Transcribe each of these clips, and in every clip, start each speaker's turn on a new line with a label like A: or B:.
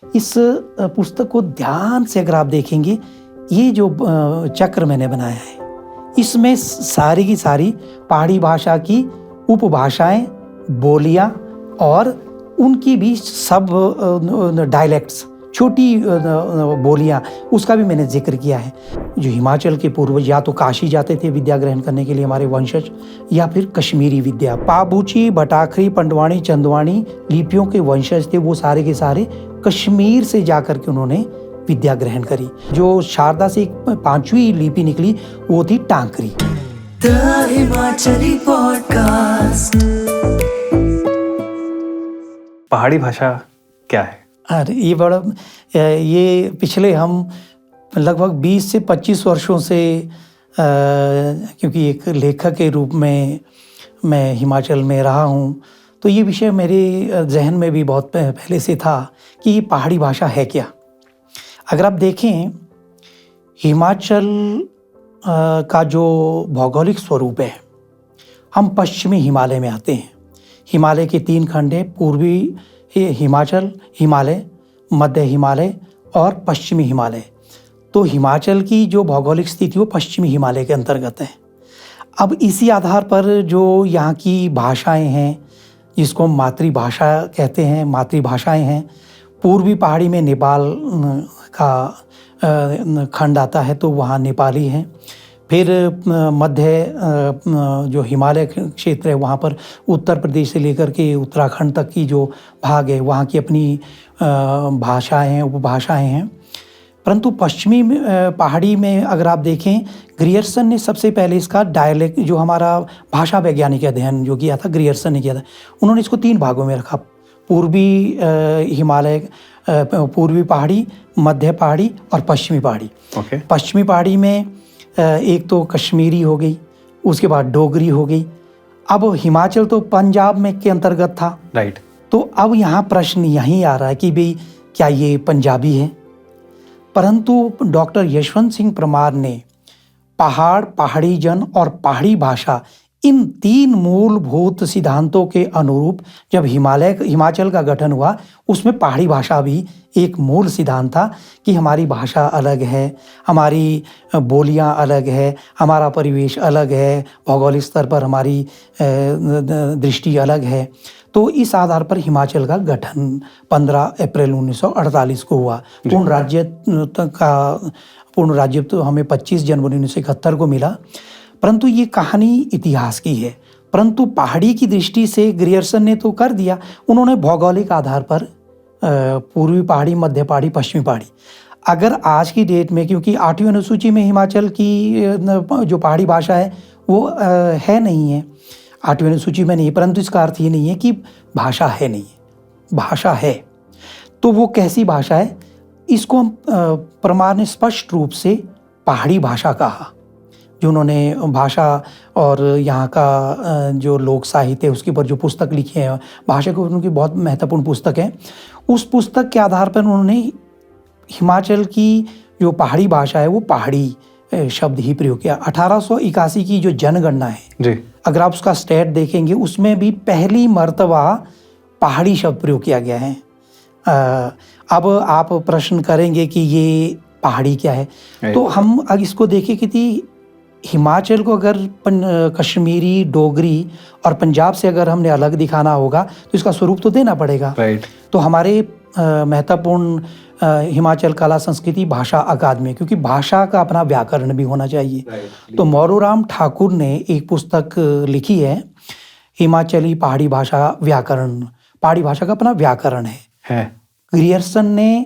A: इस पुस्तक को ध्यान से अगर आप देखेंगे, ये जो चक्र मैंने बनाया है, इसमें सारी की सारी पहाड़ी भाषा की उपभाषाएं, बोलियां और उनकी भी सब डायलेक्ट्स, छोटी बोलियां, उसका भी मैंने जिक्र किया है। जो हिमाचल के पूर्वज या तो काशी जाते थे विद्या ग्रहण करने के लिए हमारे वंशज, या फिर कश्मीरी विद्या, पाबूची, बटाखरी, पंडवानी, चंदवानी लिपियों के वंशज थे। वो सारे के सारे कश्मीर से जाकर के उन्होंने विद्या ग्रहण करी। जो शारदा से एक 5वीं लिपि निकली वो थी टांकरी।
B: The Himachali podcast.
C: पहाड़ी भाषा क्या है?
A: अरे ये पिछले हम लगभग 20 से 25 वर्षों से क्योंकि एक लेखक के रूप में मैं हिमाचल में रहा हूँ, तो ये विषय मेरे जहन में भी बहुत पहले से था कि ये पहाड़ी भाषा है क्या। अगर आप देखें, हिमाचल का जो भौगोलिक स्वरूप है, हम पश्चिमी हिमालय में आते हैं। हिमालय के 3 खंड हैं, पूर्वी हिमाचल, हिमालय, मध्य हिमालय और पश्चिमी हिमालय। तो हिमाचल की जो भौगोलिक स्थिति वो पश्चिमी हिमालय के अंतर्गत है। अब इसी आधार पर जो यहाँ की भाषाएं हैं, जिसको हम मातृभाषा कहते हैं, मातृभाषाएं हैं, पूर्वी पहाड़ी में नेपाल का खंड आता है तो वहाँ नेपाली हैं। फिर मध्य जो हिमालय क्षेत्र है वहाँ पर उत्तर प्रदेश से लेकर के उत्तराखंड तक की जो भाग है वहाँ की अपनी भाषाएं हैं, उपभाषाएं हैं। परंतु पश्चिमी पहाड़ी में अगर आप देखें, ग्रियर्सन ने सबसे पहले इसका डायलेक्ट, जो हमारा भाषा वैज्ञानिक अध्ययन जो किया था, ग्रियर्सन ने किया था, उन्होंने इसको 3 भागों में रखा। पूर्वी हिमालय, पूर्वी पहाड़ी, मध्य पहाड़ी और पश्चिमी पहाड़ी। पश्चिमी पहाड़ी में एक तो कश्मीरी हो गई, उसके बाद डोगरी हो गई। अब हिमाचल तो पंजाब में के अंतर्गत था,
C: राइट।
A: तो अब यहाँ प्रश्न यहीं आ रहा है कि भाई क्या ये पंजाबी है? परंतु डॉक्टर यशवंत सिंह परमार ने पहाड़, पहाड़ी जन और पहाड़ी भाषा, इन 3 मूलभूत सिद्धांतों के अनुरूप जब हिमाचल का गठन हुआ, उसमें पहाड़ी भाषा भी एक मूल सिद्धांत था कि हमारी भाषा अलग है, हमारी बोलियां अलग है, हमारा परिवेश अलग है, भौगोलिक स्तर पर हमारी दृष्टि अलग है। तो इस आधार पर हिमाचल का गठन 15 अप्रैल 1948 को हुआ। पूर्ण राज्य तो हमें 25 जनवरी 1971 को मिला। परंतु ये कहानी इतिहास की है। परंतु पहाड़ी की दृष्टि से ग्रियर्सन ने तो कर दिया, उन्होंने भौगोलिक आधार पर पूर्वी पहाड़ी, मध्य पहाड़ी, पश्चिमी पहाड़ी। अगर आज की डेट में, क्योंकि 8वीं अनुसूची में हिमाचल की जो पहाड़ी भाषा है वो है नहीं है, 8वीं अनुसूची में नहीं, परंतु इसका अर्थ ये नहीं है कि भाषा है नहीं है, भाषा है। तो वो कैसी भाषा है, इसको हम परमार ने स्पष्ट रूप से पहाड़ी भाषा कहा। जो उन्होंने भाषा और यहाँ का जो लोक साहित्य है उसके ऊपर जो पुस्तक लिखी है, भाषा को उनकी बहुत महत्वपूर्ण पुस्तक है। उस पुस्तक के आधार पर उन्होंने हिमाचल की जो पहाड़ी भाषा है वो पहाड़ी शब्द ही प्रयोग किया। 1881 की जो जनगणना है जी, अगर आप उसका स्टेट देखेंगे, उसमें भी पहली मर्तबा पहाड़ी शब्द प्रयोग किया गया है। अब आप प्रश्न करेंगे कि ये पहाड़ी क्या है, तो हम अगर इसको देखें कि हिमाचल को अगर कश्मीरी, डोगरी और पंजाब से अगर हमने अलग दिखाना होगा तो इसका स्वरूप तो देना पड़ेगा। तो हमारे महत्वपूर्ण हिमाचल कला संस्कृति भाषा अकादमी, क्योंकि भाषा का अपना व्याकरण भी होना चाहिए। तो मोरूराम ठाकुर ने एक पुस्तक लिखी है, हिमाचली पहाड़ी भाषा व्याकरण। पहाड़ी भाषा का अपना व्याकरण है। ग्रियर्सन ने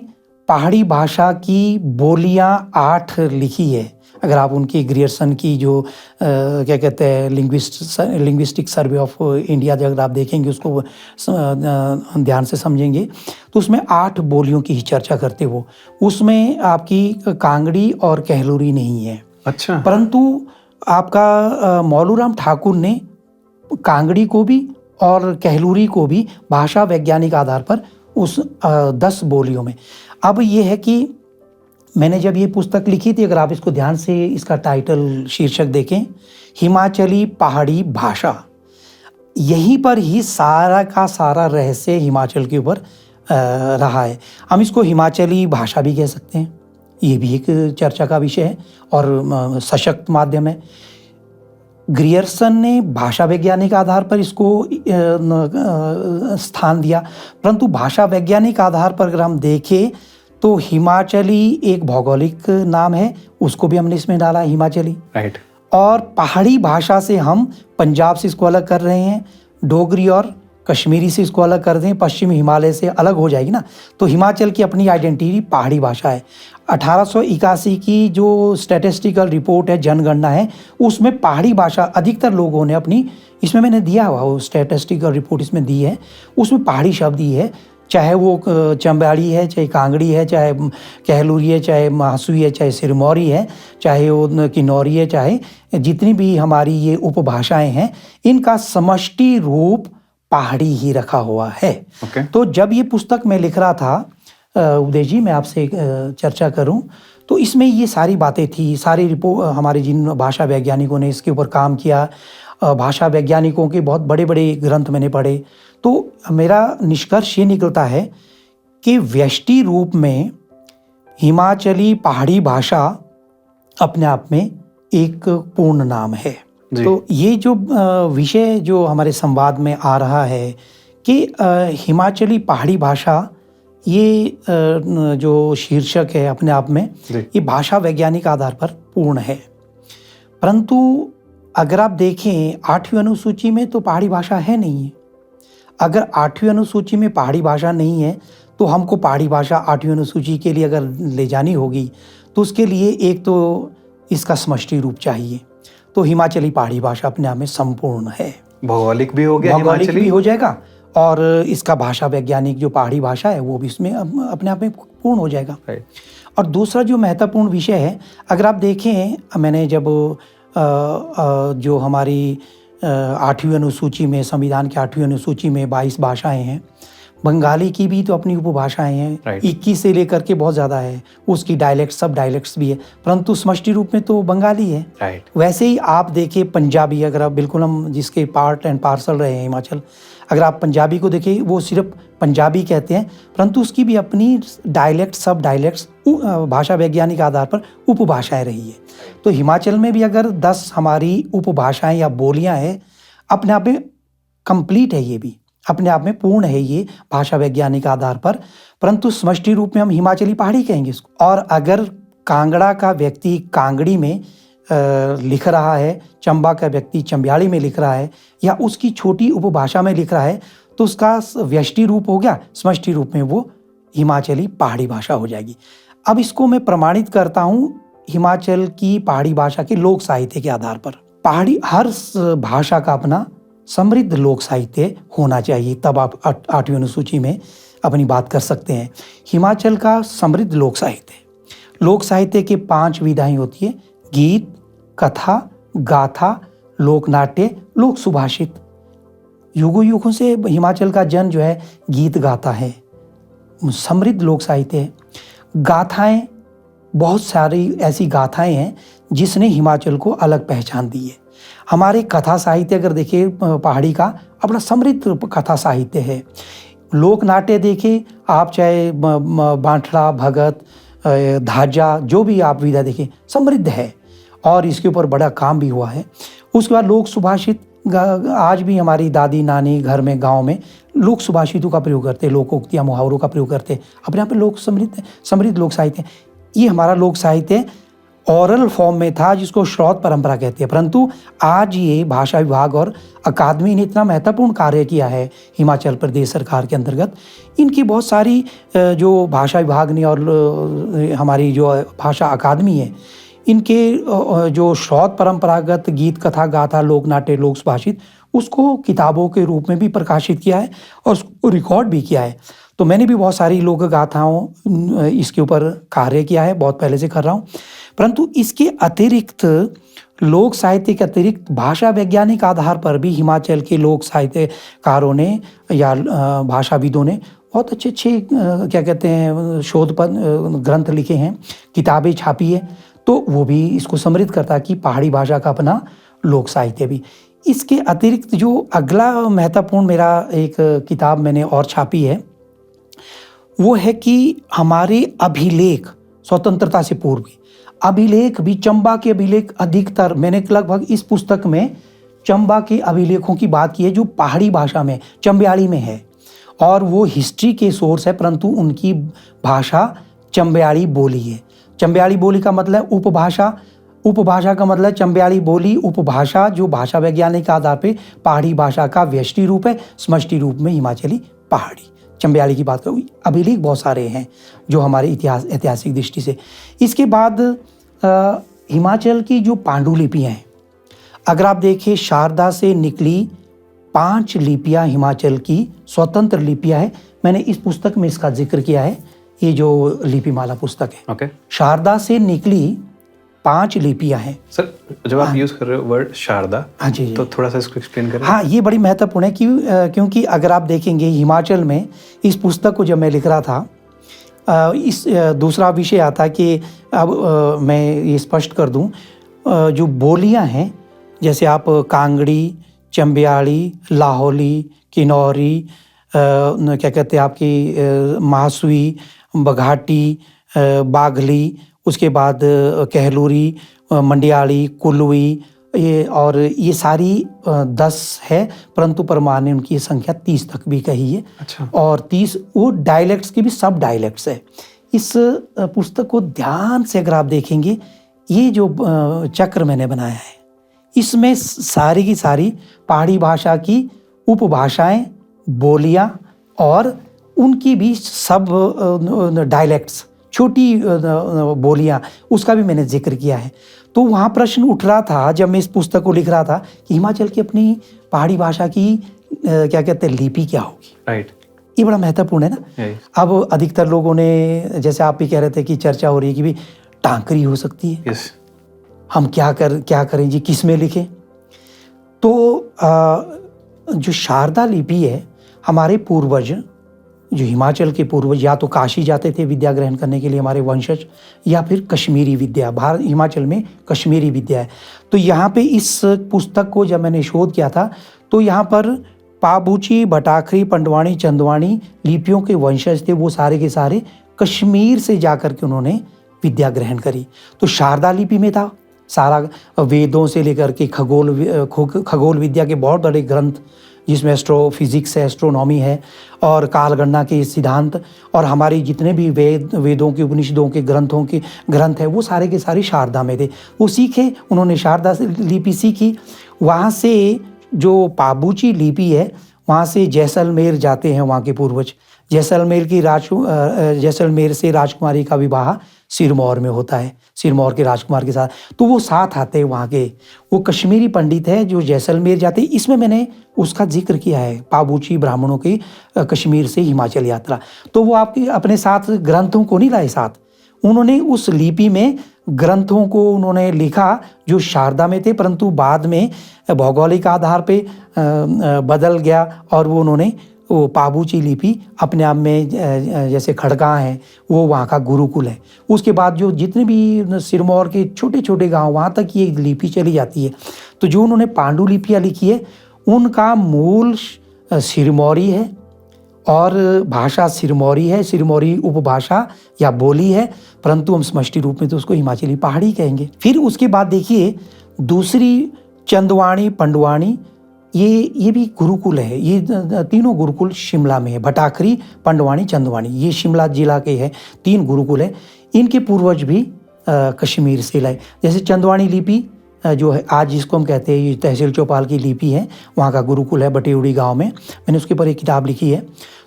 A: पहाड़ी भाषा की बोलियां 8 लिखी है। अगर आप उनकी ग्रियर्सन की जो क्या कहते हैं लिंग्विस्टिक सर्वे ऑफ इंडिया, अगर आप देखेंगे उसको ध्यान से समझेंगे तो उसमें 8 बोलियों की ही चर्चा करते हो। उसमें आपकी कांगड़ी और कहलूरी नहीं है। अच्छा। परंतु आपका मोरूराम ठाकुर ने कांगड़ी को भी और कहलूरी को भी भाषा वैज्ञानिक आधार पर उस 10 बोलियों में। अब ये है कि मैंने जब ये पुस्तक लिखी थी, अगर आप इसको ध्यान से इसका टाइटल शीर्षक देखें, हिमाचली पहाड़ी भाषा, यहीं पर ही सारा का सारा रहस्य हिमाचल के ऊपर रहा है। हम इसको हिमाचली भाषा भी कह सकते हैं, ये भी एक चर्चा का विषय है और सशक्त माध्यम है। ग्रियर्सन ने भाषा वैज्ञानिक आधार पर इसको स्थान दिया, परंतु भाषा वैज्ञानिक आधार पर अगर हम देखें तो हिमाचली एक भौगोलिक नाम है, उसको भी हमने इसमें डाला हिमाचली।
C: राइट।
A: और पहाड़ी भाषा से हम पंजाब से इसको अलग कर रहे हैं, डोगरी और कश्मीरी से इसको अलग कर दें, पश्चिमी हिमालय से अलग हो जाएगी ना, तो हिमाचल की अपनी आइडेंटिटी पहाड़ी भाषा है। 1881 की जो स्टैटिस्टिकल रिपोर्ट है, जनगणना है, उसमें पहाड़ी भाषा अधिकतर लोगों ने अपनी, इसमें मैंने दिया हुआ वो स्टैटिस्टिकल रिपोर्ट इसमें दी है, उसमें पहाड़ी शब्द ही है, चाहे वो चंबाड़ी है, चाहे कांगड़ी है, चाहे कहलूरी है, चाहे महासुई है, चाहे सिरमौरी है, चाहे वो किन्नौरी है, चाहे जितनी भी हमारी ये उपभाषाएं हैं, इनका समष्टि रूप पहाड़ी ही रखा हुआ है।
C: Okay.
A: तो जब ये पुस्तक मैं लिख रहा था उदय जी, मैं आपसे चर्चा करूं, तो इसमें ये सारी बातें थी, सारी रिपोर्ट हमारे जिन भाषा वैज्ञानिकों ने इसके ऊपर काम किया, भाषा वैज्ञानिकों के बहुत बड़े बड़े ग्रंथ मैंने पढ़े, तो मेरा निष्कर्ष ये निकलता है कि व्यष्टि रूप में हिमाचली पहाड़ी भाषा अपने आप में एक पूर्ण नाम है। तो ये जो विषय जो हमारे संवाद में आ रहा है कि हिमाचली पहाड़ी भाषा, ये जो शीर्षक है अपने आप में ये भाषा वैज्ञानिक आधार पर पूर्ण है, परंतु अगर आप देखें 8वीं अनुसूची में तो पहाड़ी भाषा है नहीं है। अगर 8वीं अनुसूची में पहाड़ी भाषा नहीं है तो हमको पहाड़ी भाषा 8वीं अनुसूची के लिए अगर ले जानी होगी तो उसके लिए एक तो इसका समष्टि रूप चाहिए, तो हिमाचली पहाड़ी भाषा अपने आप में संपूर्ण है।
C: भौगोलिक भी हो गया,
A: भौगोलिक
C: हिमाचली
A: भी हो जाएगा और इसका भाषा वैज्ञानिक जो पहाड़ी भाषा है वो भी इसमें अपने आप में पूर्ण हो जाएगा। और दूसरा जो महत्वपूर्ण विषय है, अगर आप देखें, मैंने जब जो हमारी 8वीं अनुसूची में, संविधान की 8वीं अनुसूची में 22 भाषाएं हैं, बंगाली की भी तो अपनी उपभाषाएं हैं, 21 से लेकर के बहुत ज़्यादा है, उसकी डायलेक्ट सब डायलेक्ट्स भी है, परंतु समष्टि रूप में तो बंगाली है। वैसे ही आप देखिए पंजाबी, अगर आप बिल्कुल हम जिसके पार्ट एंड पार्सल रहे हैं हिमाचल, अगर आप पंजाबी को देखें वो सिर्फ पंजाबी कहते हैं, परंतु उसकी भी अपनी डायलेक्ट सब डायलेक्ट्स भाषा वैज्ञानिक आधार पर उपभाषाएं रही है। तो हिमाचल में भी अगर 10 हमारी उपभाषाएं या बोलियां हैं, अपने आप में कंप्लीट है, ये भी अपने आप में पूर्ण है ये भाषा वैज्ञानिक आधार पर, परंतु समष्टि रूप में हम हिमाचली पहाड़ी कहेंगे इसको। और अगर कांगड़ा का व्यक्ति कांगड़ी में लिख रहा है, चंबा का व्यक्ति चंबियाड़ी में लिख रहा है, या उसकी छोटी उपभाषा में लिख रहा है, तो उसका व्यष्टि रूप हो गया, समष्टि रूप में वो हिमाचली पहाड़ी भाषा हो जाएगी। अब इसको मैं प्रमाणित करता हूँ हिमाचल की पहाड़ी भाषा के लोक साहित्य के आधार पर। पहाड़ी हर भाषा का अपना समृद्ध लोक साहित्य होना चाहिए, तब आप 8वीं अनुसूची में अपनी बात कर सकते हैं। हिमाचल का समृद्ध लोक साहित्य के 5 विधाएं होती है: गीत, कथा, गाथा, लोक नाट्य, लोक सुभाषित। युगों युगों से हिमाचल का जन जो है गीत गाता है, समृद्ध लोक साहित्य है। गाथाएं, बहुत सारी ऐसी गाथाएं हैं जिसने हिमाचल को अलग पहचान दी है। हमारे कथा साहित्य अगर देखें, पहाड़ी का अपना समृद्ध कथा साहित्य है। लोक नाट्य देखें आप, चाहे बांटड़ा, भगत, धाजा, जो भी आप विधा देखें, समृद्ध है और इसके ऊपर बड़ा काम भी हुआ है। उसके बाद लोक सुभाषित, आज भी हमारी दादी नानी घर में, गांव में लोक सुभाषितों का प्रयोग करते, लोकोक्तियाँ, मुहावरों का प्रयोग करते, अपने आप में लोक समृद्ध लोक साहित्य। ये हमारा लोक साहित्य ओरल फॉर्म में था, जिसको श्रौत परंपरा कहते हैं, परंतु आज ये भाषा विभाग और अकादमी ने इतना महत्वपूर्ण कार्य किया है हिमाचल प्रदेश सरकार के अंतर्गत। इनकी बहुत सारी जो भाषा विभाग ने और हमारी जो भाषा अकादमी है, इनके जो श्रौत परंपरागत गीत, कथा, गाथा, लोक नाट्य, लोक सुभाषित, उसको किताबों के रूप में भी प्रकाशित किया है और उसको रिकॉर्ड भी किया है। तो मैंने भी बहुत सारी लोक गाथाओं इसके ऊपर कार्य किया है, बहुत पहले से कर रहा हूँ। परंतु इसके अतिरिक्त, लोक साहित्य के अतिरिक्त भाषा वैज्ञानिक आधार पर भी हिमाचल के लोक साहित्यकारों ने या भाषाविदों ने बहुत अच्छे क्या कहते हैं शोध ग्रंथ लिखे हैं, किताबें छापी है, तो वो भी इसको समृद्ध करता है कि पहाड़ी भाषा का अपना लोक साहित्य भी। इसके अतिरिक्त जो अगला महत्वपूर्ण मेरा एक किताब मैंने और छापी है, वो है कि हमारे अभिलेख स्वतंत्रता से पूर्व के अभिलेख भी, चंबा के अभिलेख अधिकतर, मैंने लगभग इस पुस्तक में चंबा के अभिलेखों की बात की है जो पहाड़ी भाषा में चंबयाड़ी में है, और वो हिस्ट्री के सोर्स है, परंतु उनकी भाषा चंबयाड़ी बोली है। चंबयाड़ी बोली का मतलब उपभाषा, उपभाषा का मतलब चंबयाड़ी बोली उपभाषा, जो भाषा वैज्ञानिक के आधार पे पहाड़ी भाषा का व्यष्टि रूप है, समष्टि रूप में हिमाचली पहाड़ी। चंबयाड़ी की बात करूँ, अभिलेख बहुत सारे हैं जो हमारे ऐतिहासिक दृष्टि से। इसके बाद हिमाचल की जो पांडुलिपियाँ हैं, अगर आप देखें शारदा से निकली 5 लिपियाँ हिमाचल की स्वतंत्र लिपियाँ हैं। मैंने इस पुस्तक में इसका जिक्र किया है, ये जो लिपिमाला पुस्तक है।
C: ओके
A: शारदा से निकली 5 लिपियाँ हैं।
C: सर, जब आप यूज कर रहे हो वर्ड शारदा,
A: हाँ जी,
C: तो थोड़ा सा इसको एक्सप्लेन करें।
A: हाँ, ये बड़ी महत्वपूर्ण है क्योंकि अगर आप देखेंगे हिमाचल में, इस पुस्तक को जब मैं लिख रहा था, इस दूसरा विषय आता कि अब मैं ये स्पष्ट कर दूं, जो बोलियां हैं, जैसे आप कांगड़ी, चंबयाड़ी, लाहौली, किन्नौरी, क्या कहते हैं आपकी मासुई, बघाटी, बाघली, उसके बाद कहलूरी, मंडियाली, कुल्लवी, ये सारी 10 है, परंतु परमार ने उनकी संख्या 30 तक भी कही है।
C: अच्छा।
A: और 30 वो डायलेक्ट्स के भी सब डायलेक्ट्स है। इस पुस्तक को ध्यान से अगर आप देखेंगे, ये जो चक्र मैंने बनाया है, इसमें सारी की सारी पहाड़ी भाषा की उपभाषाएं, बोलियां और उनकी भी सब डायलेक्ट्स, छोटी बोलियां, उसका भी मैंने जिक्र किया है। तो वहाँ प्रश्न उठ रहा था जब मैं इस पुस्तक को लिख रहा था कि हिमाचल की अपनी पहाड़ी भाषा की क्या कहते हैं लिपि क्या होगी।
C: राइट,
A: ये बड़ा महत्वपूर्ण है ना। अब अधिकतर लोगों ने, जैसे आप भी कह रहे थे कि चर्चा हो रही है कि भी टांकरी हो सकती है।
C: यस।
A: हम क्या करें जी, किस में लिखें? तो जो शारदा लिपि है, हमारे पूर्वज, जो हिमाचल के पूर्वज, या तो काशी जाते थे विद्या ग्रहण करने के लिए हमारे वंशज, या फिर कश्मीरी विद्या, हिमाचल में कश्मीरी विद्या है। तो यहाँ पे इस पुस्तक को जब मैंने शोध किया था, तो यहाँ पर पाबूची, भटाखरी, पंडवाणी, चंदवाणी लिपियों के वंशज थे, वो सारे के सारे कश्मीर से जाकर के उन्होंने विद्या ग्रहण करी। तो शारदा लिपि में था सारा, वेदों से लेकर के खगोल विद्या के बहुत बड़े ग्रंथ, जिसमें एस्ट्रोफिजिक्स है, एस्ट्रोनॉमी है, और कालगणना के सिद्धांत, और हमारे जितने भी वेदों के, उपनिषदों के ग्रंथ है, वो सारे के सारे शारदा में थे। वो सीखे, उन्होंने शारदा से लिपि सीखी। वहाँ से जो पाबूची लिपि है, वहाँ से जैसलमेर जाते हैं वहाँ के पूर्वज। जैसलमेर से राजकुमारी का विवाह सिरमौर में होता है, सिरमौर के राजकुमार के साथ। तो वो साथ आते हैं वहाँ के, वो कश्मीरी पंडित है जो जैसलमेर जाते हैं। इसमें मैंने उसका जिक्र किया है, पाबूची ब्राह्मणों की कश्मीर से हिमाचल यात्रा। तो वो आपके अपने साथ ग्रंथों को नहीं लाए साथ, उन्होंने उस लिपि में ग्रंथों को उन्होंने लिखा जो शारदा में थे, परंतु बाद में भौगोलिक आधार पे बदल गया, और वो उन्होंने वो पाबूची लिपि अपने आप में, जैसे खड़का है वो वहाँ का गुरुकुल है। उसके बाद जो जितने भी सिरमौर के छोटे छोटे गांव, वहाँ तक ये लिपि चली जाती है। तो जो उन्होंने पांडुलिपियाँ लिखी है, उनका मूल सिरमौरी है और भाषा सिरमौरी है, सिरमौरी उपभाषा या बोली है, परंतु हम समष्टि रूप में तो उसको हिमाचली पहाड़ी कहेंगे। फिर उसके बाद देखिए दूसरी चंदवाणी, पंडवाणी, ये भी गुरुकुल है। ये तीनों गुरुकुल शिमला में है, भटाखरी, पंडवाणी, चंदवाणी, ये शिमला जिला के हैं 3 गुरुकुल है। इनके पूर्वज भी कश्मीर से लाए। जैसे चंदवाणी लिपि जो है आज जिसको हम कहते हैं, ये तहसील चौपाल की लिपि है, वहाँ का गुरुकुल है बटेउड़ी गांव में। मैंने उसके ऊपर एक किताब लिखी है।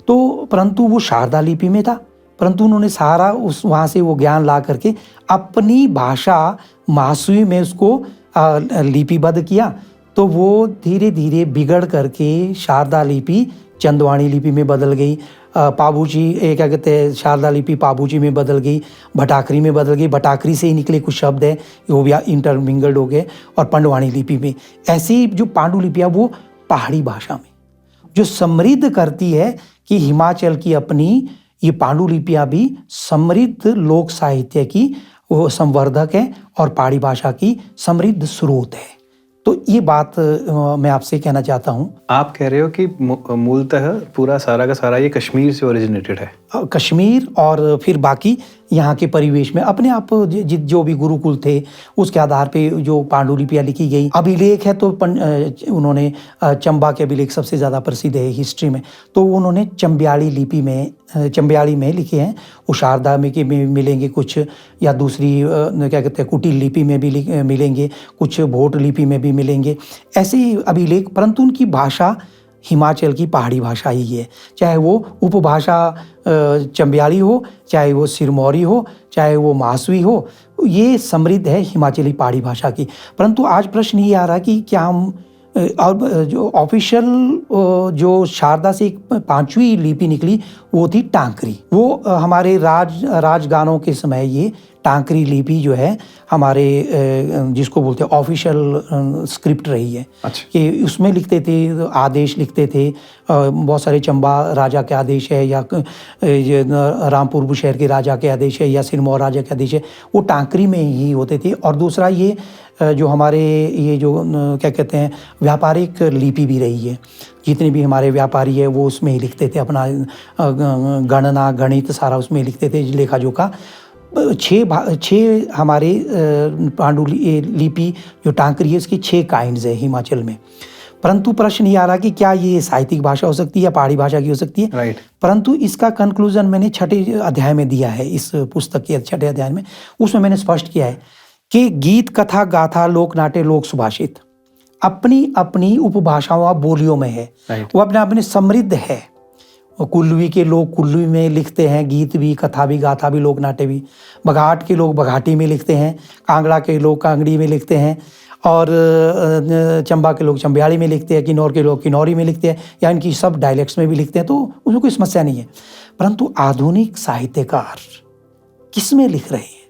A: तो परंतु वो शारदा लिपि में था, परंतु उन्होंने सारा उस वहाँ से वो ज्ञान ला करके अपनी भाषा मासुई में उसको लिपिबद्ध किया। तो वो धीरे धीरे बिगड़ करके शारदा लिपि चंदवाणी लिपि में बदल गई, पाबूची क्या कहते हैं, शारदा लिपि पाबूची में बदल गई, भटाखरी में बदल गई, भटाखरी से ही निकले कुछ शब्द है वो भी इंटरमिंगल्ड हो गए, और पंडवाणी लिपि में। ऐसी जो पांडुलिपियाँ वो पहाड़ी भाषा में जो समृद्ध करती है कि हिमाचल की अपनी ये पांडुलिपियाँ भी समृद्ध लोक साहित्य की वो संवर्धक है और पहाड़ी भाषा की समृद्ध स्रोत है। तो ये बात मैं आपसे कहना चाहता हूँ।
C: आप कह रहे हो कि मूलतः पूरा सारा का सारा ये कश्मीर से ओरिजिनेटेड है।
A: कश्मीर और फिर बाकी यहाँ के परिवेश में अपने आप जो भी गुरुकुल थे उसके आधार पे जो पांडुलिपियाँ लिखी गई। अभिलेख है तो उन्होंने चंबा के अभिलेख सबसे ज़्यादा प्रसिद्ध है हिस्ट्री में, तो उन्होंने चंबियाड़ी में लिखे हैं। वो शारदा में के मिलेंगे कुछ, या दूसरी क्या कहते हैं कुटिल लिपि में भी मिलेंगे, कुछ भोट लिपि में भी मिलेंगे ऐसे ही अभिलेख। परंतु उनकी भाषा हिमाचल की पहाड़ी भाषा ही है, चाहे वो उपभाषा चंबियाड़ी हो, चाहे वो सिरमौरी हो, चाहे वो मासवी हो, ये समृद्ध है हिमाचली पहाड़ी भाषा की। परंतु आज प्रश्न ये आ रहा है कि क्या हम अब जो ऑफिशियल जो शारदा से एक 5वीं लिपि निकली वो थी टांकरी। वो हमारे राजगानों के समय ये टांकरी लिपि जो है हमारे जिसको बोलते हैं ऑफिशियल स्क्रिप्ट रही है।
C: अच्छा।
A: कि उसमें लिखते थे, आदेश लिखते थे, बहुत सारे चंबा राजा के आदेश है, या रामपुर बुशहर के राजा के आदेश है, या सिरमौर राजा के आदेश है, वो टांकरी में ही होते थे। और दूसरा ये जो हमारे ये जो क्या कहते हैं व्यापारिक लिपि भी रही है, जितने भी हमारे व्यापारी है वो उसमें ही लिखते थे, अपना गणना गणित सारा उसमें लिखते थे, लेखा जोखा। 6 हमारे पांडुलिपि जो टांकरी है इसकी 6 काइंड्स है हिमाचल में। परंतु प्रश्न ये आ रहा कि क्या ये साहित्यिक भाषा हो सकती है या पहाड़ी भाषा की हो सकती है।
C: राइट।
A: परंतु इसका कंक्लूजन मैंने 6ठे अध्याय में दिया है, इस पुस्तक के 6ठे अध्याय में। उसमें मैंने स्पष्ट किया है कि गीत कथा गाथा लोक नाट्य लोक सुभाषित अपनी अपनी उपभाषाओं बोलियों में है। वो अपने आप में समृद्ध है। कुल्लवी के लोग कुल्लवी में लिखते हैं गीत भी, कथा भी, गाथा भी, लोक नाट्य भी। बघाट के लोग बघाटी में लिखते हैं, कांगड़ा के लोग कांगड़ी में लिखते हैं, और चंबा के लोग चंबियाड़ी में लिखते हैं, किन्नौर के लोग किन्नौरी में लिखते हैं, या इनकी सब डायलेक्ट्स में भी लिखते हैं, तो उसमें कोई समस्या नहीं है। परंतु आधुनिक साहित्यकार किस में लिख रहे हैं?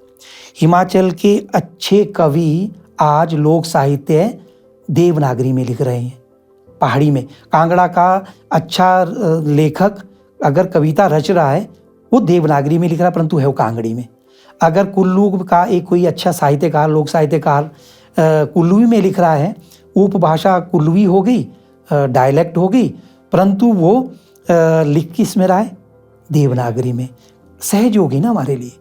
A: हिमाचल के अच्छे कवि आज लोक साहित्य देवनागरी में लिख रहे हैं, पहाड़ी में। कांगड़ा का अच्छा लेखक अगर कविता रच रहा है वो देवनागरी में लिख रहा है, परंतु है वो कांगड़ी में। अगर कुल्लू का एक कोई अच्छा साहित्यकार लोक साहित्यकार कुल्लूवी में लिख रहा है, उपभाषा कुल्लवी हो गई, डायलेक्ट हो गई, परंतु वो लिख किस में रहा है? देवनागरी में। सहज होगी ना हमारे लिए।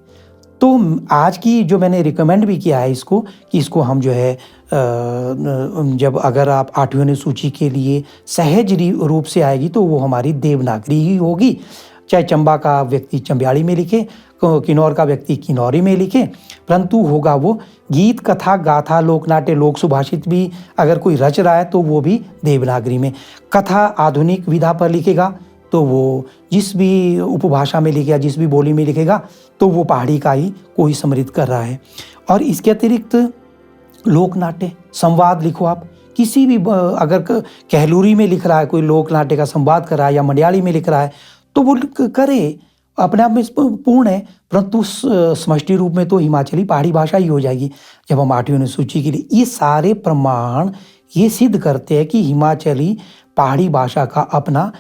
A: तो आज की जो मैंने रिकमेंड भी किया है इसको कि इसको हम जो है जब अगर आप 8वीं अनुसूची के लिए सहज रूप से आएगी तो वो हमारी देवनागरी ही होगी। चाहे चंबा का व्यक्ति चंबियाड़ी में लिखे, किन्नौर का व्यक्ति किन्नौरी में लिखे, परंतु होगा वो गीत कथा गाथा लोक नाट्य लोक सुभाषित भी अगर कोई रच रहा है तो वो भी देवनागरी में। कथा आधुनिक विधा पर लिखेगा तो वो जिस भी उपभाषा में लिखेगा, जिस भी बोली में लिखेगा, तो वो पहाड़ी का ही कोई समृद्ध कर रहा है। और इसके अतिरिक्त लोक नाट्य संवाद लिखो आप, किसी भी अगर कहलूरी में लिख रहा है कोई लोक नाट्य का संवाद कर रहा है, या मलयाली में लिख रहा है, तो वो करे, अपने आप में पूर्ण है। परंतु समष्टि रूप में तो हिमाचली पहाड़ी भाषा ही हो जाएगी जब हम 8वीं अनुसूची के लिए। ये सारे प्रमाण ये सिद्ध करते हैं कि हिमाचली पहाड़ी भाषा का अपना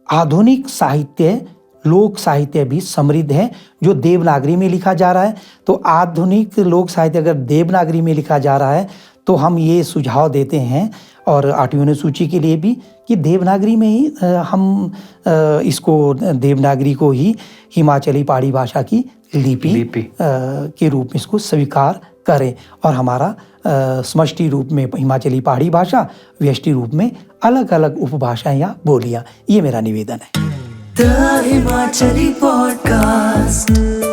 A: आधुनिक साहित्य लोक साहित्य भी समृद्ध है, जो देवनागरी में लिखा जा रहा है। तो आधुनिक लोक साहित्य अगर देवनागरी में लिखा जा रहा है तो हम ये सुझाव देते हैं, और 8वीं अनुसूची के लिए भी, कि देवनागरी में ही हम इसको देवनागरी को ही हिमाचली पहाड़ी भाषा की लिपि के रूप में इसको स्वीकार करें, और हमारा समष्टि रूप में हिमाचली पहाड़ी भाषा, व्यष्टि रूप में अलग अलग उपभाषाएं या बोलियां। ये मेरा निवेदन है।
B: The Himachali Podcast।